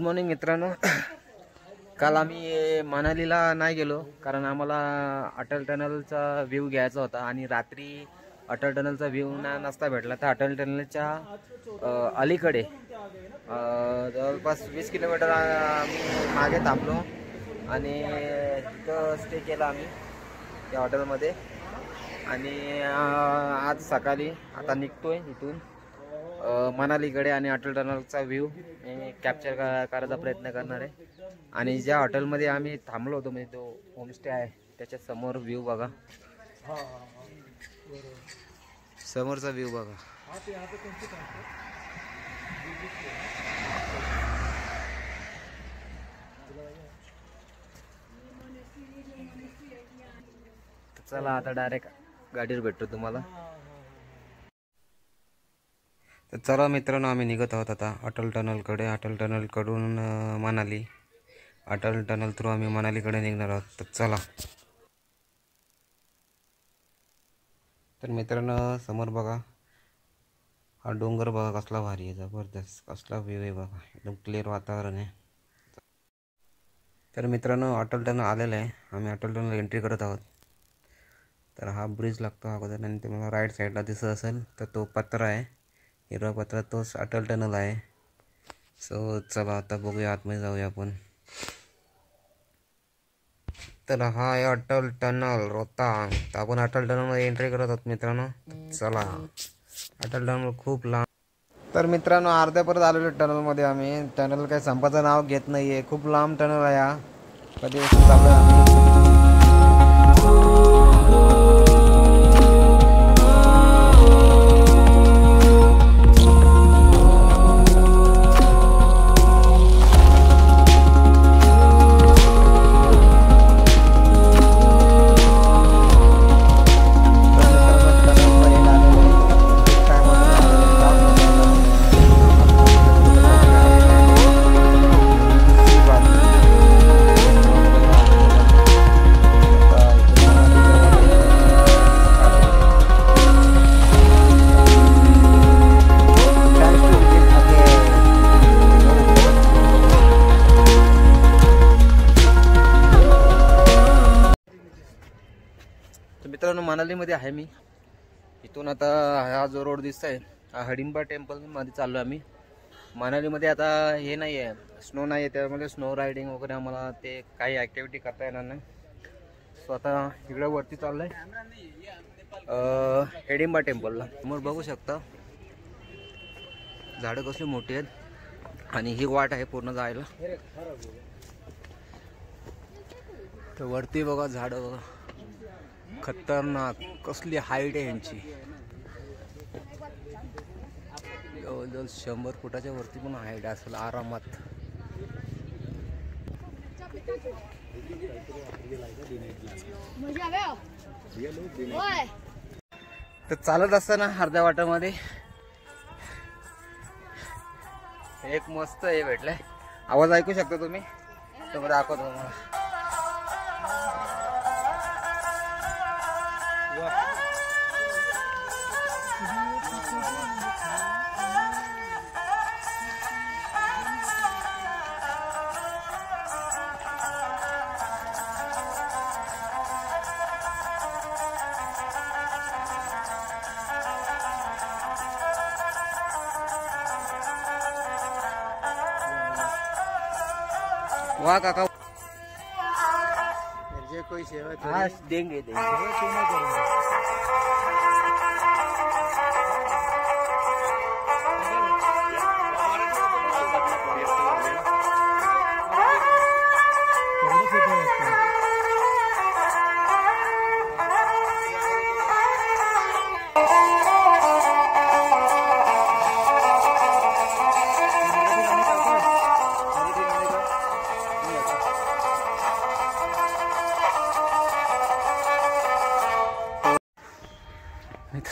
Morning मित्रांनो. काल आम्ही मनालीला नाही गेलो कारण आम्हाला अटल टनलचा व्ह्यू घ्यायचा होता आणि रात्री अटल टनलचा व्ह्यू नसता भेटला. तर अटल टनलच्या अलीकडे जवळपास 20 किलोमीटर आम्ही मागे थांबलो आणि तिथं स्टे केला आम्ही त्या हॉटेलमध्ये. आणि आज सकाळी आता निघतोय इथून मनालीकडे आणि अटल टनलचा व्ह्यू कॅप्चर करायचा प्रयत्न करणार आहे. आणि ज्या हॉटेलमध्ये आम्ही थांबलो होतो म्हणजे तो होमस्टे आहे त्याच्या समोर व्ह्यू बघा, समोरचा व्ह्यू बघा. चला आता डायरेक्ट गाडीवर भेटतो तुम्हाला. तर चला मित्रांनो, आम्ही निघत आहोत आता अटल टनलकडे. अटल टनलकडून मनाली, अटल टनल थ्रू आम्ही मनालीकडे निघणार आहोत. तर चला. तर मित्रांनो समोर बघा, हा डोंगर बघा कसला भारी आहे, जबरदस्त कसला व्ह्यू आहे बघा, एकदम क्लिअर वातावरण आहे. तर मित्रांनो अटल टनल आलेलं आहे, आम्ही अटल टनल एंट्री करत आहोत. तर हा ब्रिज लागतो अगोदर आणि तुम्हाला राईट साईडला दिसत असेल तर तो पत्रा आहे, हिरवा पत्रा, तोच अटल टनल आहे. सो चला आता बघूया, आतमध्ये जाऊया आपण. तर हा आहे अटल टनल रोहतांग. तर आपण अटल टनलमध्ये एंट्री करत आहोत मित्रांनो. चला, अटल टनल खूप लांब. तर मित्रांनो अर्ध्यापर्यंत आलेलो टनलमध्ये आम्ही. टनल काही संपाचं नाव घेत नाही आहे, खूप लांब टनल आहे हा. कधी चालू आहे आम्ही. मित्रांनो मनालीमध्ये आहे मी. इथून आता हा जो रोड दिसतोय हा हडिंबा टेम्पलमध्ये चाललो आम्ही. मनालीमध्ये आता हे नाही आहे, स्नो नाही आहे, त्यामुळे स्नो रायडिंग वगैरे आम्हाला ते काही ॲक्टिव्हिटी करता येणार नाही. सो आता इकडं वरती चाललो आहे हडिंबा टेम्पलला. समोर बघू शकता झाडं कसली मोठी आहेत आणि ही वाट आहे पूर्ण जायला. तर वरती बघा झाडं बघा, खतरनाक कसली हाईट आहे यांची. जवळजवळ 100 फुटाच्या वरती पण हाईट असेल आरामात. तर चालत असताना अर्ध्या वाटामध्ये एक मस्त हे भेटलंय, आवाज ऐकू शकता तुम्ही. तर दाखवतो तुम्हाला. वाह काका, मुझे कोई सेवा हाँ देंगे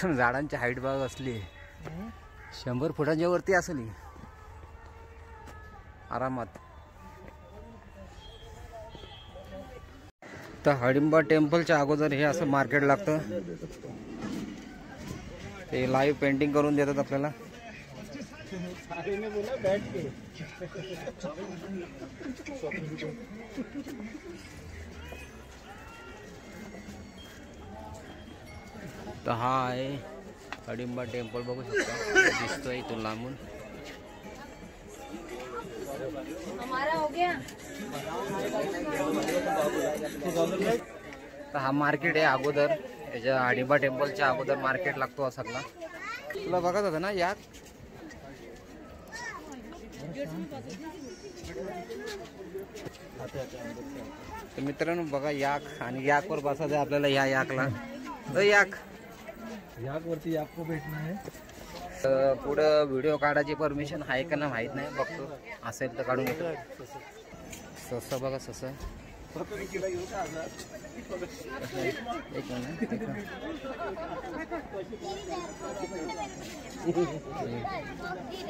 झाडांची हाईट बघ असली 100 फुटांच्या वरती असली आरामात. तर हडिंबा टेम्पलच्या अगोदर हे असं मार्केट लागतं. ते लाईव्ह पेंटिंग करून देतात आपल्याला. तर हा आहे हडिंबा टेम्पल, बघू शकता दिसतोय इथून लांबून. तर हा मार्केट आहे अगोदर, याच्या हडिंबा टेम्पलच्या अगोदर मार्केट लागतो सगळा. तुला बघत होतं ना याक. तर मित्रांनो बघा याक, आणि याकवर बसायचं आपल्याला. या याकला याक वरती याक भेटणार आहे. पुढं व्हिडिओ काढायची परमिशन आहे का ना माहित नाही, बघतो असेल तर काढून घेतो. ससा बघा ससा. एक मिनिट,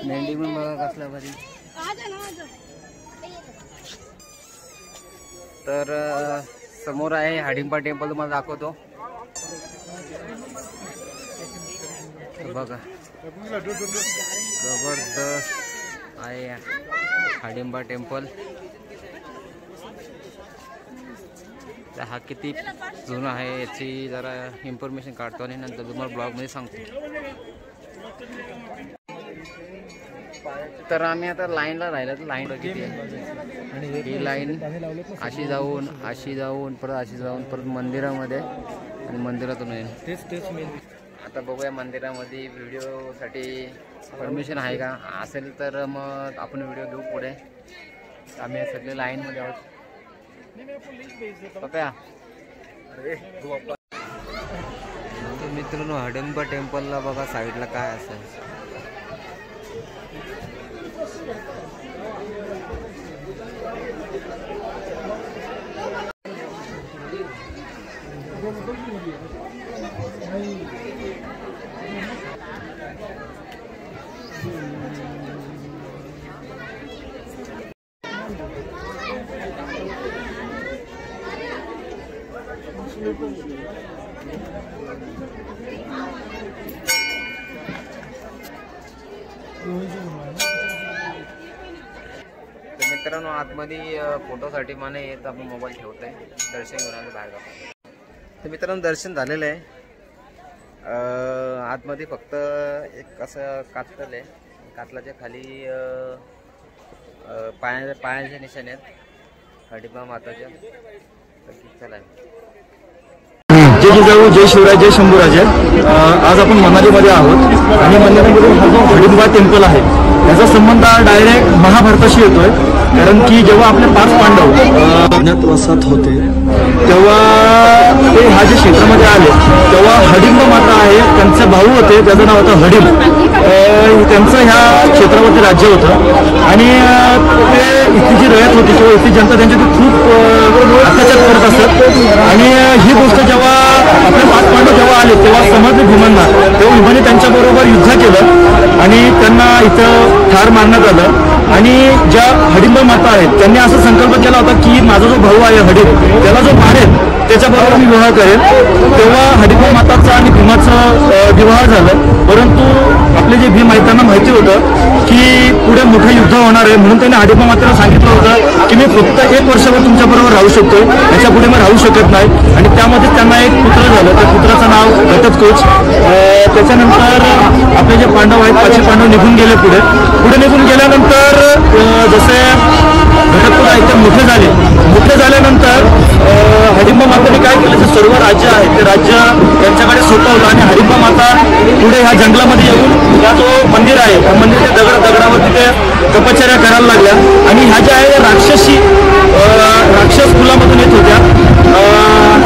मेंढी पण बघा कसल्या भारी. तर समोर आहे हडिंबा टेम्पल, तुम्हाला दाखवतो बघा. जबरदस्त आहे हडिंबा टेम्पल. तर हा किती जुना आहे याची जरा इन्फॉर्मेशन काढतो आणि नंतर तुम्हाला ब्लॉगमध्ये सांगतो. तर आम्ही आता लाईनला राहिलो. तर लाईन किती आहे, ही लाईन अशी जाऊन परत मंदिरामध्ये, आणि मंदिरातून येईल. आता बघूया मंदिरामध्ये व्हिडिओसाठी परमिशन आहे का, असेल तर मग आपण व्हिडिओ घेऊ पुढे. आम्ही सगळे लाईनमध्ये आहोत. पप्या मित्रांनो हडिंबा टेम्पलला बघा साईडला काय असेल. तर मित्रांनो आतमध्ये फोटोसाठी मला येत आपण मोबाईल ठेवतोय. दर्शन घेऊन आम्ही बाहेर जातो. तर मित्रांनो दर्शन झालेलं आहे. आतमध्ये फक्त एक असं कातल आहे, कातलाच्या खाली पायाचे निशाणे आहेत हडिंबा माताच्या. तर चला जय जिजाऊ, जय शिवराय, जय शंभूराजे. आज आपण मनालीमध्ये आहोत आणि मनालीमध्ये हा जो हडिंबा टेम्पल आहे याचा संबंध डायरेक्ट महाभारताशी येतोय. कारण की जेव्हा आपले 5 पांडव अज्ञातवासात होते तेव्हा ते ह्या जे क्षेत्रामध्ये आले तेव्हा हडिंबा माता आहे, त्यांचे भाऊ होते ज्याचं नाव होतं हडिंब. त्यांचं ह्या क्षेत्रावरती राज्य होतं आणि ते इथली जी रयत होती किंवा इथली जनता त्यांच्याकडे खूप अत्याचार करत असतात. आणि ही गोष्ट जेव्हा आपले 5 पांडव जेव्हा आले तेव्हा समजले भीमांना, तेव्हा भीमाने त्यांच्याबरोबर युद्ध केलं आणि त्यांना इथं ठार मारण्यात आलं. आणि ज्या हडिंबा माता आहेत त्यांनी असा संकल्प केला होता की माझा जो भाऊ आहे हडिंब, त्याला जो मारेल त्याच्याबरोबर मी विवाह करेल. तेव्हा हडिंबा माताचा आणि भीमाचं विवाह झालं. परंतु आपले जे भीम आहेत त्यांना माहिती होतं की पुढे मोठं युद्ध होणार आहे, म्हणून त्यांनी हडिंबा मातेला सांगितलं होतं की मी फक्त 1 वर्षभर तुमच्याबरोबर राहू शकतो, याच्या पुढे मी राहू शकत नाही. आणि त्यामध्ये त्यांना एक पुत्र झालं. त्या पुत्राचं नाव घटोत्कच. त्याच्यानंतर आपले जे पांडव आहेत 5 पांडव निघून गेले. पुढे निघून गेल्यानंतर जसे घटोत्कच आहेत ते मोठे झाल्यानंतर हडिंबा माताने काय केलं, जे सर्व राज्य आहे ते राज्य त्यांच्याकडे सोपवलं आणि हडिंबा माता पुढे ह्या जंगलामध्ये येऊन हा जो मंदिर आहे त्या मंदिरच्या दगडावरती ते तपश्चर्या करायला लागल्या. आणि ह्या ज्या आहे राक्षस कुलामधून येत होत्या.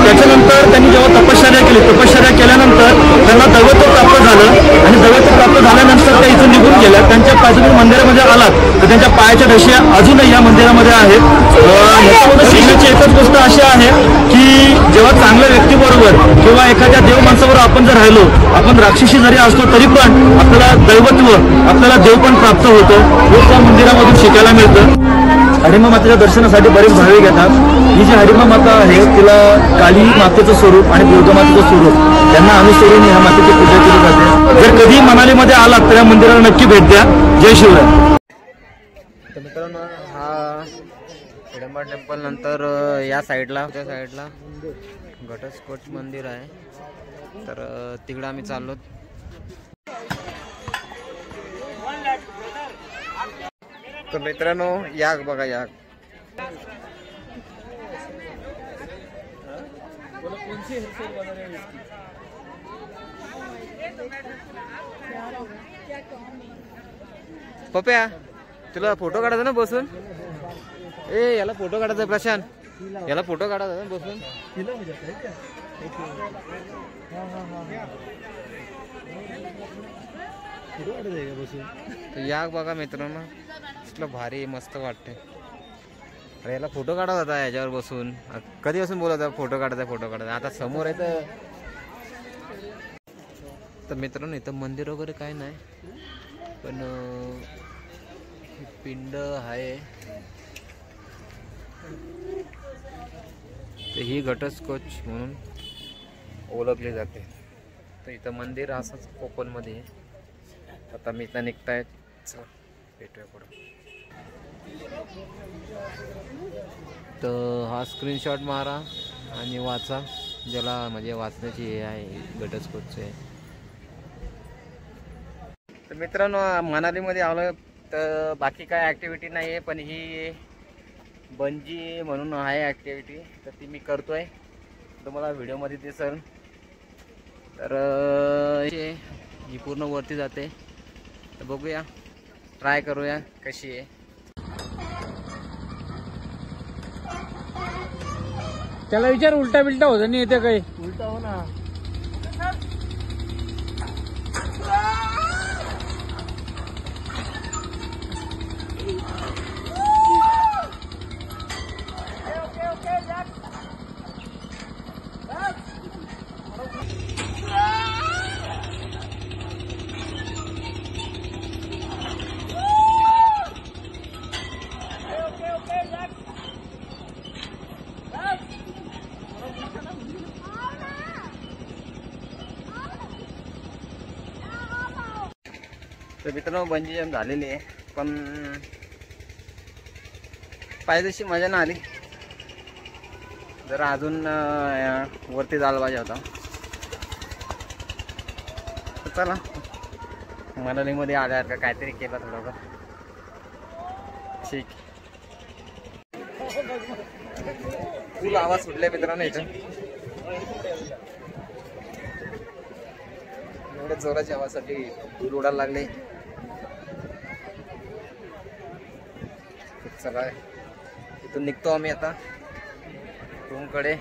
त्याच्यानंतर त्यांनी जेव्हा तपश्चर्या केल्यानंतर त्यांना दैवत्व प्राप्त झालं आणि दैवत्व प्राप्त झाल्यानंतर त्या इथून निघून गेल्या. त्यांच्या पायातून मंदिरामध्ये आलात तर त्यांच्या पायाच्या ठशा अजूनही या मंदिरामध्ये आहेत. याच्यामध्ये शिकण्याची एकच गोष्ट अशी आहे की जेव्हा चांगल्या व्यक्तीबरोबर किंवा एखाद्या देव माणसाबरोबर आपण जर राहिलो, आपण राक्षसी जरी असतो तरी पण आपल्याला दैवत्व, आपल्याला देव पण प्राप्त होतो, हे त्या मंदिरामधून शिकायला मिळतं. हडिंबा मातेच्या दर्शनासाठी बरेच भाविक येतात. ही जी हडिंबा माता आहे तिला काली मातेचं स्वरूप आणि दुर्गा मातेचं स्वरूप त्यांना अनुसरून ह्या मातेची पूजा केली जाते. जर कधी मनालीमध्ये आलात तर या मंदिराला नक्की भेट द्या. जय शिवराय. तर मित्रांनो हा हिडंबा टेम्पल नंतर या साईडला त्या साईडला घटस्फोट मंदिर आहे. तर तिकडे आम्ही चाललो. तर मित्रांनो याक बघा याक. पप्या तुला फोटो काढायचा ना बसून. ए याला फोटो काढायचा प्रशांत, याला फोटो काढायचा ना बसून. या बघा मित्रांनो इतलं भारी मस्त वाटते. अरे याला फोटो काढायचा होता याच्यावर बसून. कधीपासून बोलत होता फोटो काढायचा. आता समोर आहे तर मित्रांनो इथं मंदिर वगैरे काय नाही, पण पिंड आहे. तर ही घटस्कोच म्हणून ओळखली जाते. तर इथं मंदिर असंच ओपन मध्ये आहे. आता मी इथं निघतायत. चल भेटूया पुढं. तर हा स्क्रीनशॉट मारा आणि वाचा, ज्याला म्हणजे वाचण्याची हे आहे घटस्कोचचे. तर मित्रांनो मनालीमध्ये आलो. तर बाकी काय ॲक्टिव्हिटी नाही आहे, पण ही बंजी म्हणून आहे ॲक्टिव्हिटी. तर ती मी करतोय, तुम्हाला व्हिडिओमध्ये दिसेल. तर ही पूर्ण वरती जाते. तर बघूया, ट्राय करूया कशी आहे. त्याला विचार उलटा बिलटा होत नाही येते काही. उलटा हो ना. तर मित्रांनो बंजी जंप झालेली आहे, पण पाहिजे तशी मजा नाही आली. जरा अजून वरती जायला पाहिजे होता. तर चला मनालीमध्ये आल्यासारखं काहीतरी केलं थोडंफार. ठीक. फुल आवाज सुटले मित्रांनो इथं. एवढ्या जोराच्या आवाजासाठी धूळ उडायला लागले. चला इथून निघतो आम्ही आता रूमकडे.